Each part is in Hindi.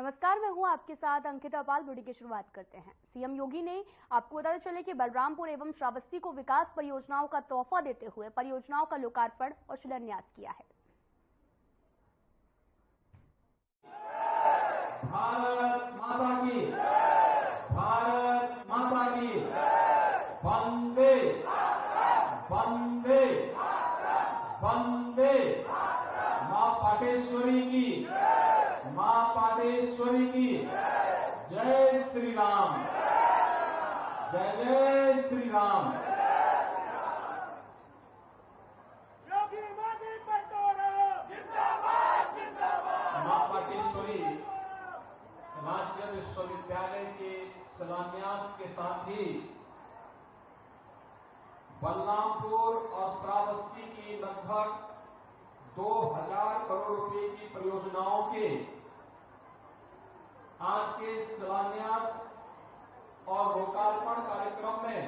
नमस्कार, मैं हूं आपके साथ अंकिता पाल। वीडियो की शुरुआत करते हैं। सीएम योगी ने आपको बताते चले कि बलरामपुर एवं श्रावस्ती को विकास परियोजनाओं का तोहफा देते हुए परियोजनाओं का लोकार्पण और शिलान्यास किया है। भारत माता की, भारत माता की, वंदे वंदे वंदे। मां पाटेश्वरी की, मां पाटेश्वरी की जय श्री राम, जय जय श्री राम। योगी मोदी बटोरो जिंदाबाद जिंदाबाद। मां पाटेश्वरी राज्य विश्वविद्यालय के शिलान्यास के साथ ही बलरामपुर और श्रावस्ती की लगभग 2000 करोड़ रुपए की परियोजनाओं के आज के शिलान्यास और लोकार्पण कार्यक्रम में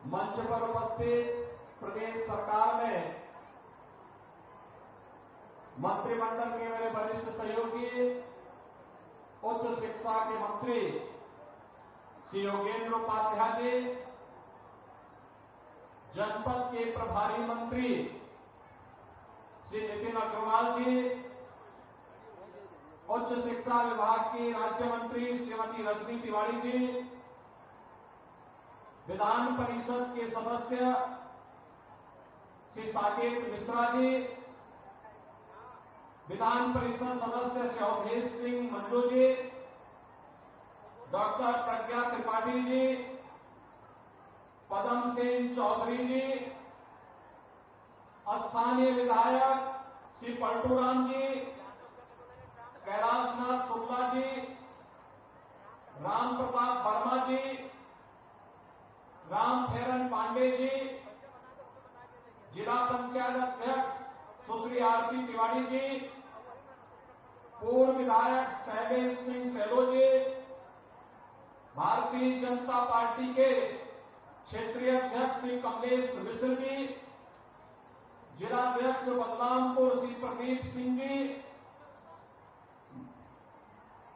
मंच पर उपस्थित प्रदेश सरकार में मंत्रिमंडल के मेरे वरिष्ठ सहयोगी, उच्च शिक्षा के मंत्री श्री योगेंद्र उपाध्याय जी, जनपद के प्रभारी मंत्री श्री नितिन अग्रवाल जी, उच्च शिक्षा विभाग की राज्य मंत्री श्रीमती रजनी तिवारी जी, विधान परिषद के सदस्य श्री साकेत मिश्रा जी, विधान परिषद सदस्य श्री अवधेश सिंह मंजू जी, डॉक्टर प्रज्ञा त्रिपाठी जी, पदम सिंह चौधरी जी, स्थानीय विधायक श्री पलटूराम जी, कैलाशनाथ शुक्ला जी, राम प्रताप वर्मा जी, राम फेरन पांडे जी, जिला पंचायत अध्यक्ष सुश्री आरती तिवारी जी, पूर्व विधायक शैलेश सिंह सेलो जी, भारतीय जनता पार्टी के क्षेत्रीय अध्यक्ष श्री कमलेश मिश्र जी, जिलाध्यक्ष बलरामपुर श्री प्रदीप सिंह जी,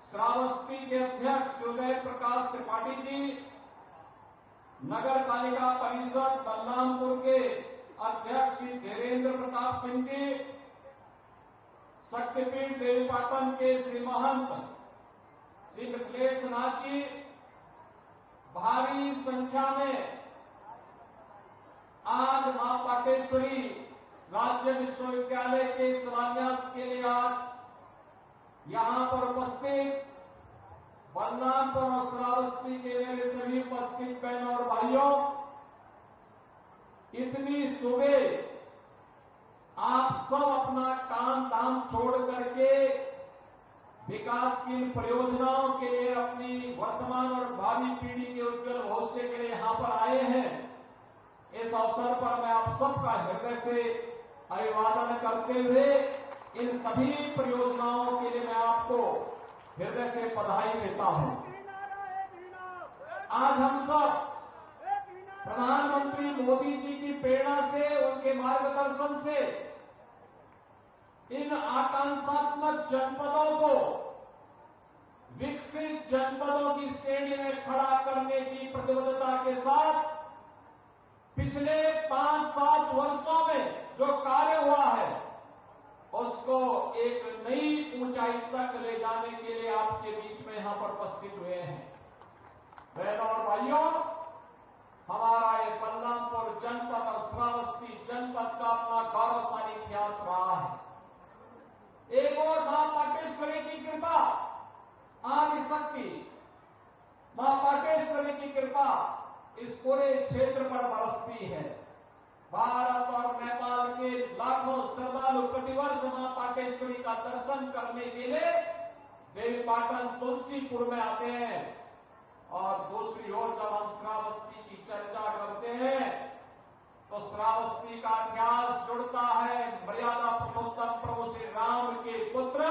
श्रावस्ती के अध्यक्ष उदय प्रकाश त्रिपाठी जी, नगर पालिका परिषद बलरामपुर के अध्यक्ष श्री धीरेन्द्र प्रताप सिंह जी, शक्तिपीठ देवीपाटन के श्री महंत श्री मिथिलेश नाथ जी, भारी संख्या में आज मां पाटेश्वरी राज्य विश्वविद्यालय के शिलान्यास के लिए आज यहां पर उपस्थित बलरामपुर और श्रावस्ती के मेरे सभी उपस्थित बहनों और भाइयों, इतनी सुबह आप सब अपना काम धाम छोड़ करके विकास की इन परियोजनाओं के लिए अपनी वर्तमान और भावी पीढ़ी के उज्जवल भविष्य के लिए यहां पर आए हैं। इस अवसर पर मैं आप सबका हृदय से अभिवादन करते हुए इन सभी परियोजनाओं के लिए मैं आपको हृदय से बधाई देता हूं। आज हम सब प्रधानमंत्री मोदी जी की प्रेरणा से, उनके मार्गदर्शन से इन आकांक्षात्मक जनपदों को विकसित जनपदों की श्रेणी में खड़ा करने की प्रतिबद्धता के साथ पिछले 5-7 वर्षों में जो कार्य हुआ है उसको एक नई ऊंचाई तक ले जाने के लिए आपके बीच में यहां पर उपस्थित हुए हैं। बहनों और भाइयों, हमारा ये बलरामपुर जनपद और श्रावस्ती जनपद का अपना गौरवशाली इतिहास रहा है। एक और मां पाटेश्वरी की कृपा, आदिशक्ति मां पाटेश्वरी की कृपा इस पूरे क्षेत्र पर बरसती है। भारत और नेपाल के लाखों श्रद्धालु प्रतिवर्ष मां पाटेश्वरी का दर्शन करने के लिए देवीपाटन तुलसीपुर में आते हैं। और दूसरी ओर जब हम श्रावस्ती की चर्चा करते हैं तो श्रावस्ती का इतिहास जुड़ता है मर्यादा पुरुषोत्तम प्रभु श्री राम के पुत्र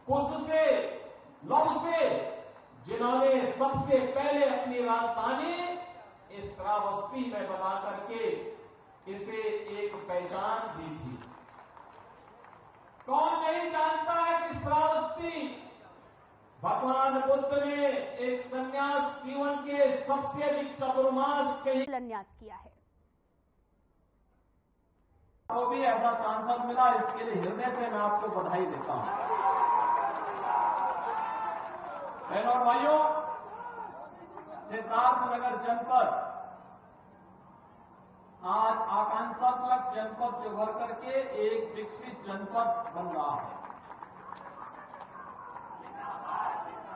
कुश से, लव से, जिन्होंने सबसे पहले अपनी राजधानी इस श्रावस्ती में बना करके इसे एक पहचान दी थी। कौन नहीं जानता है कि श्रावस्ती भगवान बुद्ध ने एक संन्यास जीवन के सबसे अधिक चतुर्मास के शिलान्यास किया है। को भी ऐसा सांसद मिला, इसके लिए हृदय से मैं आपको बधाई देता हूं। बहनों और भाइयों, सिद्धार्थनगर जनपद आज आकांक्षात्मक जनपद से उभर करके एक विकसित जनपद बन रहा है।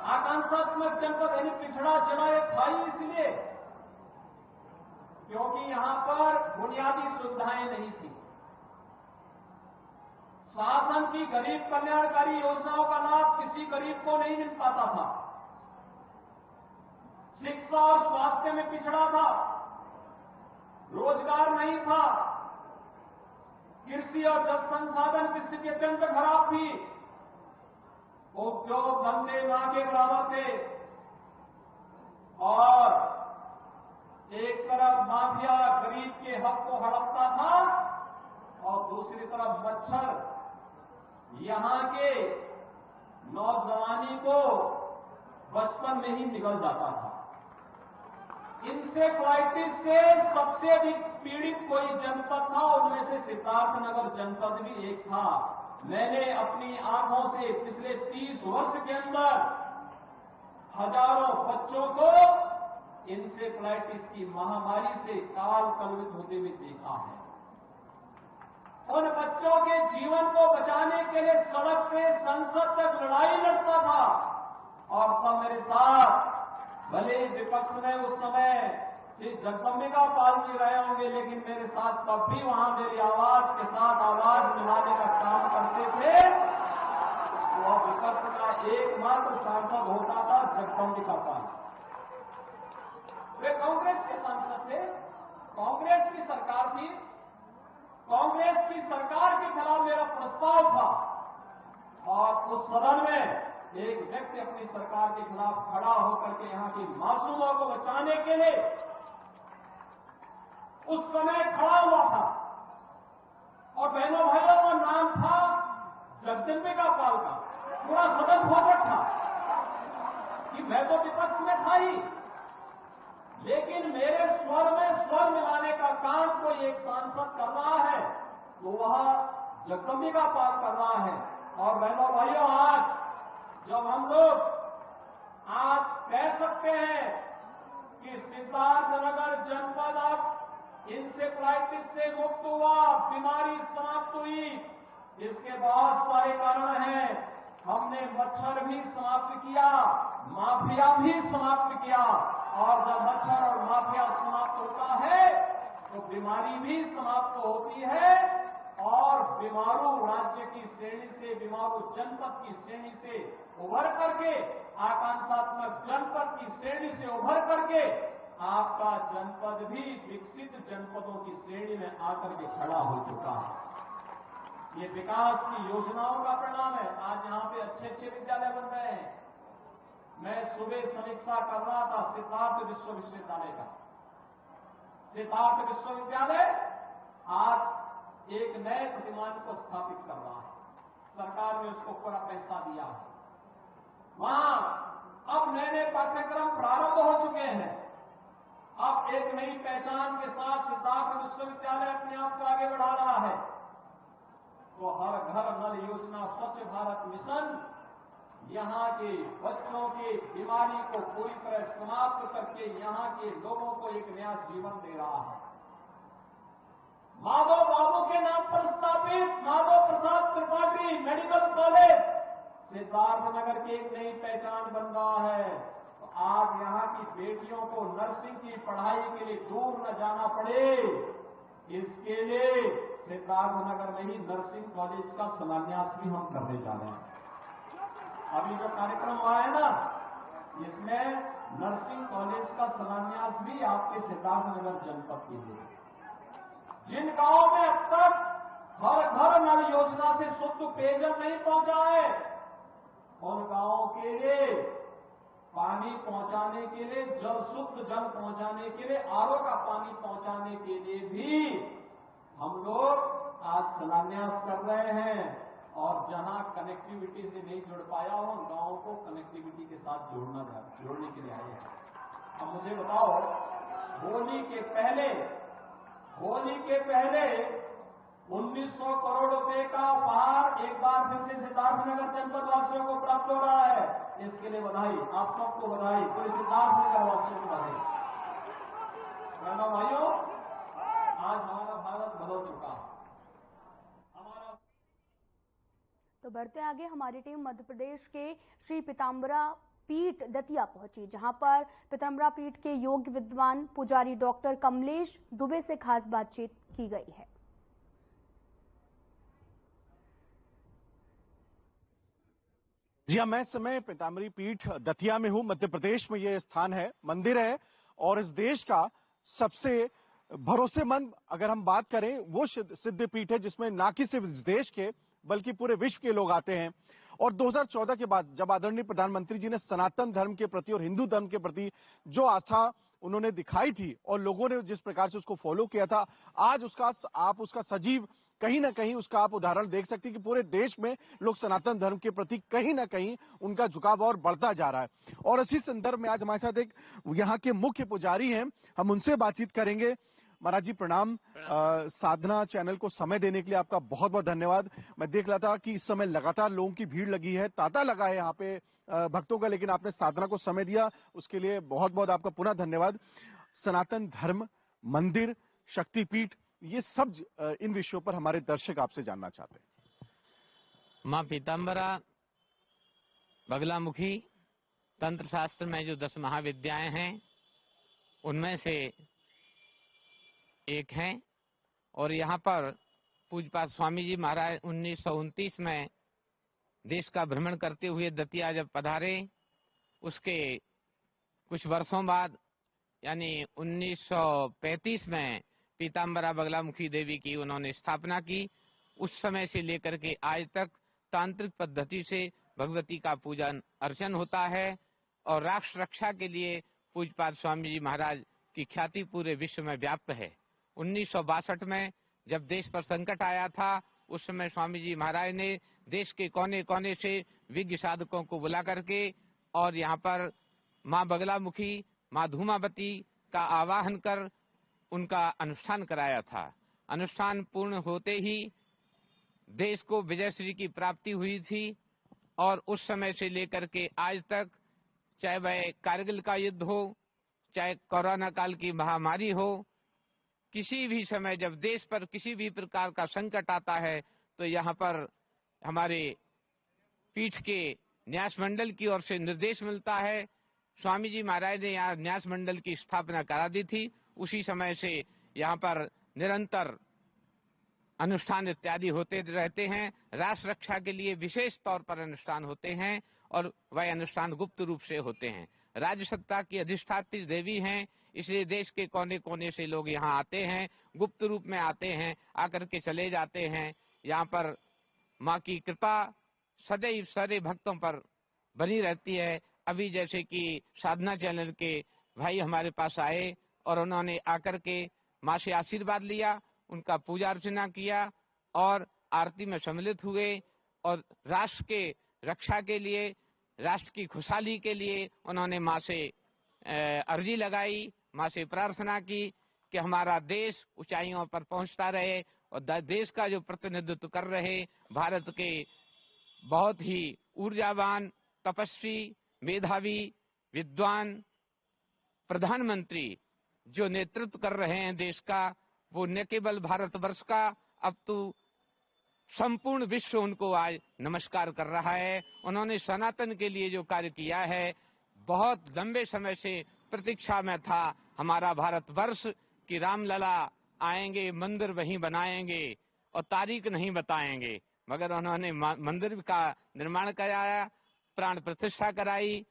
आकांक्षात्मक जनपद यानी पिछड़ा चढ़ा एक खाई, इसलिए क्योंकि यहां पर बुनियादी सुविधाएं नहीं थी। शासन की गरीब कल्याणकारी योजनाओं का लाभ किसी गरीब को नहीं मिल पाता था। शिक्षा और स्वास्थ्य में पिछड़ा था, रोजगार नहीं था, कृषि और जल संसाधन की स्थिति अत्यंत खराब थी, उद्योग धंधे ना के बराबर थे, और एक तरफ माफिया गरीब के हक को हड़पता था और दूसरी तरफ मच्छर यहां के नौजवानी को बचपन में ही निगल जाता था। इंसेफ्लाइटिस से सबसे अधिक पीड़ित कोई जनपद था, उनमें से सिद्धार्थनगर जनपद भी एक था। मैंने अपनी आंखों से पिछले 30 वर्ष के अंदर हजारों बच्चों को इंसेफ्लाइटिस की महामारी से काल कलवित होते हुए देखा है। उन बच्चों के जीवन को बचाने के लिए सड़क से संसद तक लड़ाई लड़ता था, और तब मेरे साथ भले विपक्ष में उस समय श्री जगदम्बिका पाल जी रहे होंगे, लेकिन मेरे साथ तब भी वहां मेरी आवाज के साथ आवाज मिलाने का काम करते थे। तो अब विपक्ष का एकमात्र सांसद होता था जगदम्बिका पाल। वे कांग्रेस के सांसद थे, कांग्रेस की सरकार थी, कांग्रेस की सरकार के खिलाफ मेरा प्रस्ताव था, और उस सदन में एक व्यक्ति अपनी सरकार के खिलाफ खड़ा होकर के यहां की मासूमों को बचाने के लिए उस समय खड़ा हुआ था, और बहनों भाइयों का नाम था जगदम्बिका पाल का। पूरा सदन भौगट था कि मैं तो विपक्ष में था ही, लेकिन मेरे स्वर में स्वर मिलाने का काम कोई एक सांसद कर रहा है तो वह जगदम्बिका पाल कर रहा है। और बहनों भाइयों, आज जब हम लोग आज कह सकते हैं कि सिद्धार्थनगर जनपद अब इंसेफ्लाइटिस से मुक्त हुआ, बीमारी समाप्त हुई, इसके बहुत सारे कारण हैं। हमने मच्छर भी समाप्त किया, माफिया भी समाप्त किया, और जब मच्छर और माफिया समाप्त होता है तो बीमारी भी समाप्त होती है, और बीमारू राज्य की श्रेणी से, बीमारू जनपद की श्रेणी से उभर करके, आकांक्षात्मक जनपद की श्रेणी से उभर करके आपका जनपद भी विकसित जनपदों की श्रेणी में आकर के खड़ा हो चुका है। ये विकास की योजनाओं का परिणाम है। आज यहां पे अच्छे अच्छे विद्यालय बन रहे हैं। मैं सुबह समीक्षा कर रहा था सिद्धार्थ विश्वविद्यालय का। सिद्धार्थ विश्वविद्यालय आज एक नए प्रतिमान को स्थापित कर रहा है, सरकार ने उसको पूरा पैसा दिया है। वहां अब नए नए पाठ्यक्रम प्रारंभ हो चुके हैं। अब एक नई पहचान के साथ सिद्धार्थ विश्वविद्यालय अपने आप को आगे बढ़ा रहा है। तो हर घर नल योजना, स्वच्छ भारत मिशन यहां के बच्चों की बीमारी को पूरी तरह समाप्त करके यहां के लोगों को एक नया जीवन दे रहा है। माधव बाबू के नाम पर स्थापित माधव प्रसाद त्रिपाठी मेडिकल कॉलेज सिद्धार्थनगर की एक नई पहचान बन रहा है। तो आज यहां की बेटियों को नर्सिंग की पढ़ाई के लिए दूर न जाना पड़े, इसके लिए सिद्धार्थनगर में ही नर्सिंग कॉलेज का शिलान्यास भी हम करने जा रहे हैं। अभी जो कार्यक्रम हुआ है ना, इसमें नर्सिंग कॉलेज का शिलान्यास भी आपके सिद्धार्थनगर जनपद के लिए। जिन गांवों में अब तक हर घर नल योजना से शुद्ध पेयजल नहीं पहुंचा है, उन गांवों के लिए पानी पहुंचाने के लिए, जल शुद्ध जल पहुंचाने के लिए, आरओ का पानी पहुंचाने के लिए भी हम लोग आज शिलान्यास कर रहे हैं। और जहां कनेक्टिविटी से नहीं जुड़ पाया उन गांवों को कनेक्टिविटी के साथ जोड़ने के लिए आए हैं। अब मुझे बताओ, होली के पहले 1900 करोड़ रुपए का उपहार एक बार फिर से सिद्धार्थनगर जनपद वासियों को प्राप्त हो रहा है। इसके लिए बधाई, आप सबको बधाई, पूरे सिद्धार्थनगर वासियों को बधाई। बहनों भाइयों, आज हमारा भारत बदल चुका है। तो बढ़ते आगे, हमारी टीम मध्य प्रदेश के श्री पीताम्बरा पीठ दतिया पहुंची, जहां पर पीताम्बरा पीठ के योग्य विद्वान पुजारी डॉक्टर कमलेश दुबे से खास बातचीत की गई है। जी हाँ, मैं इस समय पीताम्बरी पीठ दतिया में हूं। मध्य प्रदेश में ये स्थान है, मंदिर है और इस देश का सबसे भरोसेमंद अगर हम बात करें वो सिद्ध पीठ है, जिसमें ना कि सिर्फ इस देश के बल्कि पूरे विश्व के लोग आते हैं। और 2014 के बाद जब आदरणीय प्रधानमंत्री जी ने सनातन धर्म के प्रति और हिंदू धर्म के प्रति जो आस्था उन्होंने दिखाई थी और लोगों ने जिस प्रकार से उसको फॉलो किया था, आज आप उसका सजीव कहीं ना कहीं उसका आप उदाहरण देख सकते हैं कि पूरे देश में लोग सनातन धर्म के प्रति कहीं ना कहीं उनका झुकाव और बढ़ता जा रहा है। और इसी संदर्भ में आज हमारे साथ एक यहाँ के मुख्य पुजारी हैं, हम उनसे बातचीत करेंगे। महाराज जी प्रणाम। साधना चैनल को समय देने के लिए आपका बहुत बहुत धन्यवाद। मैं देख रहा था कि इस समय लगातार लोगों की भीड़ लगी है, तांता लगा है यहाँ पे भक्तों का, लेकिन आपने साधना को समय दिया, उसके लिए बहुत बहुत आपका पुनः धन्यवाद। सनातन धर्म, मंदिर, शक्तिपीठ, ये सब इन विषयों पर हमारे दर्शक आपसे जानना चाहते हैं। मां पीताम्बरा बगलामुखी तंत्र शास्त्र में जो 10 महाविद्याएं हैं उनमें से एक हैं और यहाँ पर पूज्यपाद स्वामी जी महाराज 1929 में देश का भ्रमण करते हुए दतिया जब पधारे, उसके कुछ वर्षों बाद यानी 1935 में पीताम्बरा बगलामुखी देवी की उन्होंने स्थापना की। उस समय से लेकर के आज तक तांत्रिक पद्धति से भगवती का पूजन अर्चन होता है और राष्ट्र रक्षा के लिए पूज्यपाद स्वामी जी महाराज की ख्याति पूरे विश्व में व्याप्त है। 1962 में जब देश पर संकट आया था, उस समय स्वामी जी महाराज ने देश के कोने कोने से विज्ञ साधकों को बुला करके और यहाँ पर माँ बगलामुखी, माँ धूमावती का आवाहन कर उनका अनुष्ठान कराया था। अनुष्ठान पूर्ण होते ही देश को विजयश्री की प्राप्ति हुई थी और उस समय से लेकर के आज तक, चाहे वह कारगिल का युद्ध हो, चाहे कोरोना काल की महामारी हो, किसी भी समय जब देश पर किसी भी प्रकार का संकट आता है तो यहाँ पर हमारे पीठ के न्यास मंडल की ओर से निर्देश मिलता है। स्वामी जी महाराज ने यहाँ न्यास मंडल की स्थापना करा दी थी। उसी समय से यहाँ पर निरंतर अनुष्ठान इत्यादि होते रहते हैं। राष्ट्र रक्षा के लिए विशेष तौर पर अनुष्ठान होते हैं और वह अनुष्ठान गुप्त रूप से होते हैं। राज्य सत्ता की अधिष्ठात्री देवी हैं, इसलिए देश के कोने कोने से लोग यहाँ आते हैं, गुप्त रूप में आते हैं, आकर के चले जाते हैं। यहाँ पर माँ की कृपा सदैव सारे भक्तों पर बनी रहती है। अभी जैसे कि साधना चैनल के भाई हमारे पास आए और उन्होंने आकर के माँ से आशीर्वाद लिया, उनका पूजा अर्चना किया और आरती में सम्मिलित हुए और राष्ट्र के रक्षा के लिए, राष्ट्र की खुशहाली के लिए उन्होंने माँ से अर्जी लगाई, माँ से प्रार्थना की कि हमारा देश ऊंचाइयों पर पहुंचता रहे और देश का जो प्रतिनिधित्व कर रहे भारत के बहुत ही ऊर्जावान, तपस्वी, मेधावी, विद्वान प्रधानमंत्री जो नेतृत्व कर रहे हैं देश का, वो न केवल भारतवर्ष का अब तो संपूर्ण विश्व उनको आज नमस्कार कर रहा है। उन्होंने सनातन के लिए जो कार्य किया है, बहुत लंबे समय से प्रतीक्षा में था हमारा भारतवर्ष कि रामलला आएंगे, मंदिर वहीं बनाएंगे और तारीख नहीं बताएंगे, मगर उन्होंने मंदिर का निर्माण कराया, प्राण प्रतिष्ठा कराई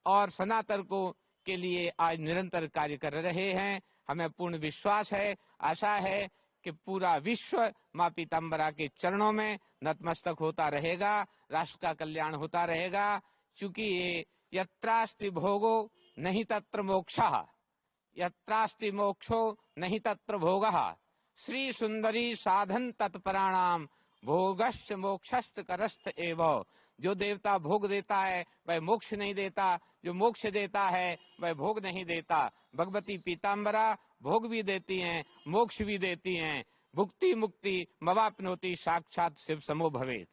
और सनातन को के लिए आज निरंतर कार्य कर रहे हैं। हमें पूर्ण विश्वास है, आशा है कि पूरा विश्व माँ पीताम्बरा के चरणों में नतमस्तक होता रहेगा, राष्ट्र का कल्याण होता रहेगा। चूंकि ये यत्रास्ति भोगो नहीं तत्र मोक्षः, यत्रास्ति मोक्षो नहीं तत्र भोगः, श्री सुंदरी साधन तत्पराणाम भोगश्च मोक्षस्त करस्त एवं। जो देवता भोग देता है वह मोक्ष नहीं देता, जो मोक्ष देता है वह भोग नहीं देता। भगवती पीताम्बरा भोग भी देती हैं, मोक्ष भी देती हैं। भुक्ति मुक्ति मवाप्नोति साक्षात शिव समो भवेत।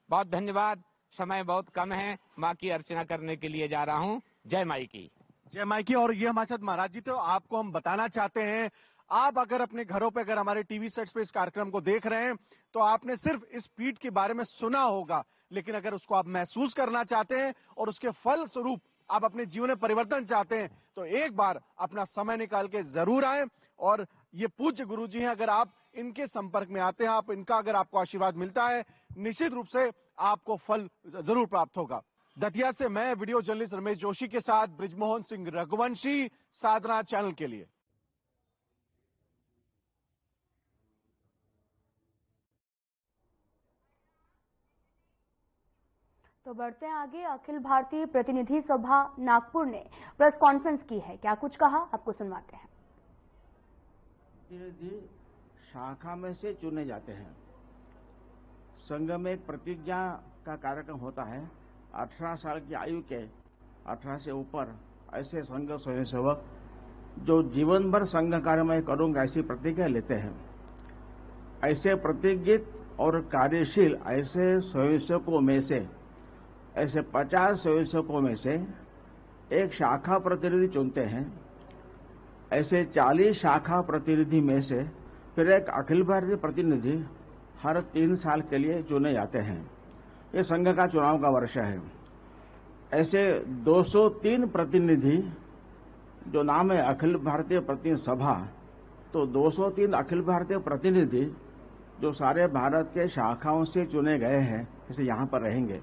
बहुत धन्यवाद, समय बहुत कम है, माँ की अर्चना करने के लिए जा रहा हूँ। जय माई की। जय माई की। और ये हमारे साथ महाराज जी, तो आपको हम बताना चाहते हैं, आप अगर अपने घरों पे, अगर हमारे टीवी सेट्स पे इस कार्यक्रम को देख रहे हैं तो आपने सिर्फ इस पीठ के बारे में सुना होगा, लेकिन अगर उसको आप महसूस करना चाहते हैं और उसके फल स्वरूप आप अपने जीवन में परिवर्तन चाहते हैं तो एक बार अपना समय निकाल के जरूर आए। और ये पूज्य गुरु जी हैं, अगर आप इनके संपर्क में आते हैं, आप इनका अगर आपको आशीर्वाद मिलता है, निश्चित रूप से आपको फल जरूर प्राप्त होगा। दतिया से मैं वीडियो जर्नलिस्ट रमेश जोशी के साथ ब्रिजमोहन सिंह रघुवंशी, साधना चैनल के लिए। तो बढ़ते हैं आगे। अखिल भारतीय प्रतिनिधि सभा नागपुर ने प्रेस कॉन्फ्रेंस की है, क्या कुछ कहा आपको सुनवाते हैं। प्रतिनिधि शाखा में से चुने जाते हैं। संघ में एक प्रतिज्ञा का कार्यक्रम होता है। 18 साल की आयु के 18 से ऊपर ऐसे संघ स्वयंसेवक जो जीवन भर संघ कार्य में करूंगा ऐसी प्रतिज्ञा लेते हैं। ऐसे प्रतिज्ञित और कार्यशील ऐसे स्वयंसेवकों में से, ऐसे 50 स्वयंसेवकों में से एक शाखा प्रतिनिधि चुनते हैं। ऐसे 40 शाखा प्रतिनिधि में से फिर एक अखिल भारतीय प्रतिनिधि हर 3 साल के लिए चुने जाते हैं। ये संघ का चुनाव का वर्ष है। ऐसे 203 प्रतिनिधि, जो नाम है अखिल भारतीय प्रतिनिधि सभा, तो 203 अखिल भारतीय प्रतिनिधि जो सारे भारत के शाखाओं से चुने गए हैं, जैसे यहां पर रहेंगे।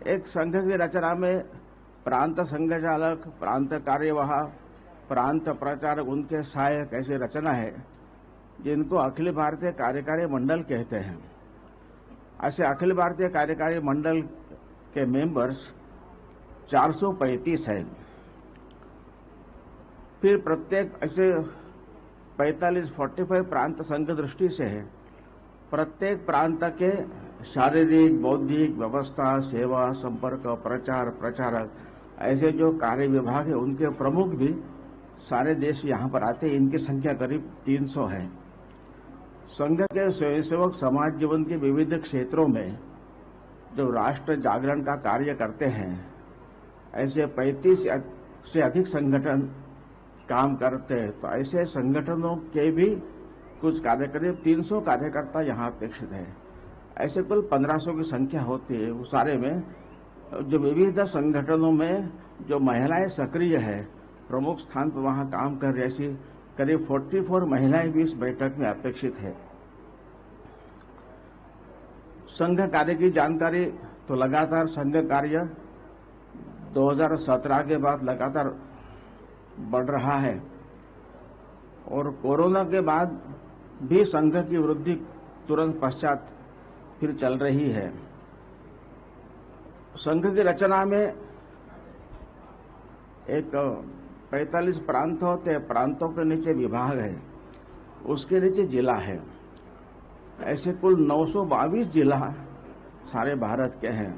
एक संघ की रचना में प्रांत संघचालक, प्रांत कार्यवाह, प्रांत प्रचारक, उनके सहायक ऐसी रचना है जिनको अखिल भारतीय कार्यकारी मंडल कहते हैं। ऐसे अखिल भारतीय कार्यकारी मंडल के मेंबर्स 435 हैं। फिर प्रत्येक ऐसे 45 प्रांत संघ दृष्टि से है। प्रत्येक प्रांत के शारीरिक, बौद्धिक, व्यवस्था, सेवा, संपर्क, प्रचार, प्रचारक ऐसे जो कार्य विभाग है उनके प्रमुख भी सारे देश यहां पर आते हैं। इनकी संख्या करीब 300 है। संघ के स्वयंसेवक समाज जीवन के विविध क्षेत्रों में जो राष्ट्र जागरण का कार्य करते हैं, ऐसे 35 से अधिक संगठन काम करते हैं। तो ऐसे संगठनों के भी कुछ कार्य, करीब 300 कार्यकर्ता यहां अपेक्षित है। ऐसे कुल 1500 की संख्या होती है। वो सारे में जो विविध संगठनों में जो महिलाएं सक्रिय है, प्रमुख स्थान पर वहां काम कर रही, ऐसी करीब 44 महिलाएं भी इस बैठक में अपेक्षित है। संघ कार्य की जानकारी, तो लगातार संघ कार्य 2017 के बाद लगातार बढ़ रहा है और कोरोना के बाद भी संघ की वृद्धि तुरंत पश्चात फिर चल रही है। संघ की रचना में एक 45 प्रांत होते हैं। प्रांतों के नीचे विभाग है, उसके नीचे जिला है। ऐसे कुल 922 जिला सारे भारत के हैं।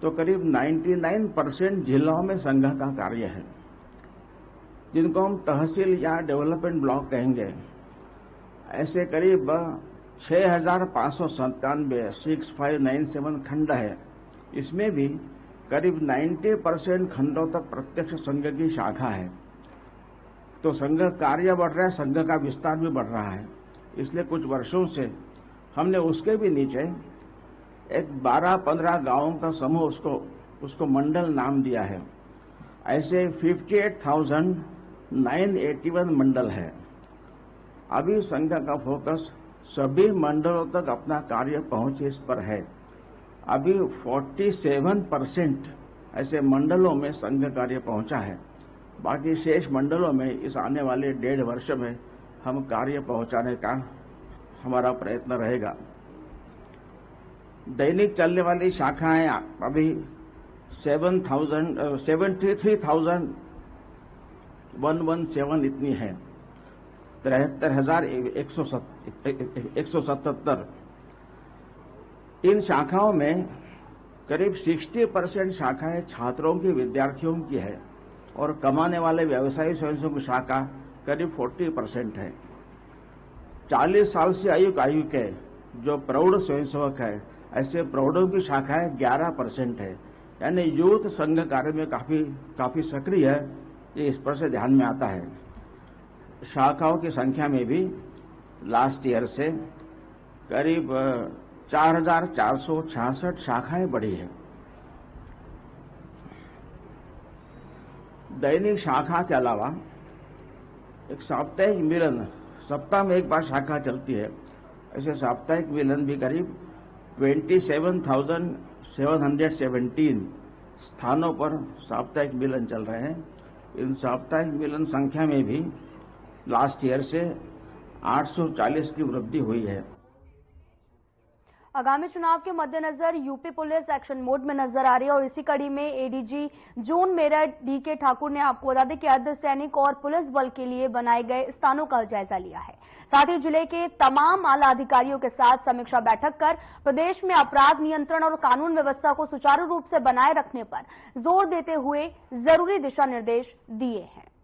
तो करीब 99% जिलों में संघ का कार्य है, जिनको हम तहसील या डेवलपमेंट ब्लॉक कहेंगे। ऐसे करीब 6597 6597 खंड है। इसमें भी करीब 90% खंडों तक प्रत्यक्ष संघ की शाखा है। तो संघ कार्य बढ़ रहा है, संघ का विस्तार भी बढ़ रहा है। इसलिए कुछ वर्षों से हमने उसके भी नीचे एक 12-15 गांवों का समूह उसको मंडल नाम दिया है। ऐसे 58,981 मंडल है। अभी संघ का फोकस सभी मंडलों तक अपना कार्य पहुंचे इस पर है। अभी 47% ऐसे मंडलों में संघ कार्य पहुंचा है। बाकी शेष मंडलों में इस आने वाले 1.5 वर्ष में हम कार्य पहुंचाने का हमारा प्रयत्न रहेगा। दैनिक चलने वाली शाखाएं अभी 73,117 इतनी है। 73,177। इन शाखाओं में करीब 60% शाखाएं छात्रों की, विद्यार्थियों की है और कमाने वाले व्यवसायी स्वयंसेवक शाखा करीब 40% है। 40 साल से आयु के जो प्रौढ़ स्वयंसेवक है, ऐसे प्रौढ़ों की शाखाएं 11% है। यानी यूथ संघ कार्य में काफी सक्रिय है, ये इस पर से ध्यान में आता है। शाखाओं की संख्या में भी लास्ट ईयर से करीब 4,466 शाखाएं बढ़ी है। दैनिक शाखा के अलावा एक साप्ताहिक मिलन, सप्ताह में एक बार शाखा चलती है, ऐसे साप्ताहिक मिलन भी करीब 27,717 स्थानों पर साप्ताहिक मिलन चल रहे हैं। इन साप्ताहिक मिलन संख्या में भी लास्ट ईयर से 840 की वृद्धि हुई है। आगामी चुनाव के मद्देनजर यूपी पुलिस एक्शन मोड में नजर आ रही है और इसी कड़ी में ADG zone Meerut DK Thakur ने आपको बता दें कि अर्धसैनिक और पुलिस बल के लिए बनाए गए स्थानों का जायजा लिया है। साथ ही जिले के तमाम आला अधिकारियों के साथ समीक्षा बैठक कर प्रदेश में अपराध नियंत्रण और कानून व्यवस्था को सुचारू रूप से बनाए रखने पर जोर देते हुए जरूरी दिशा निर्देश दिए हैं।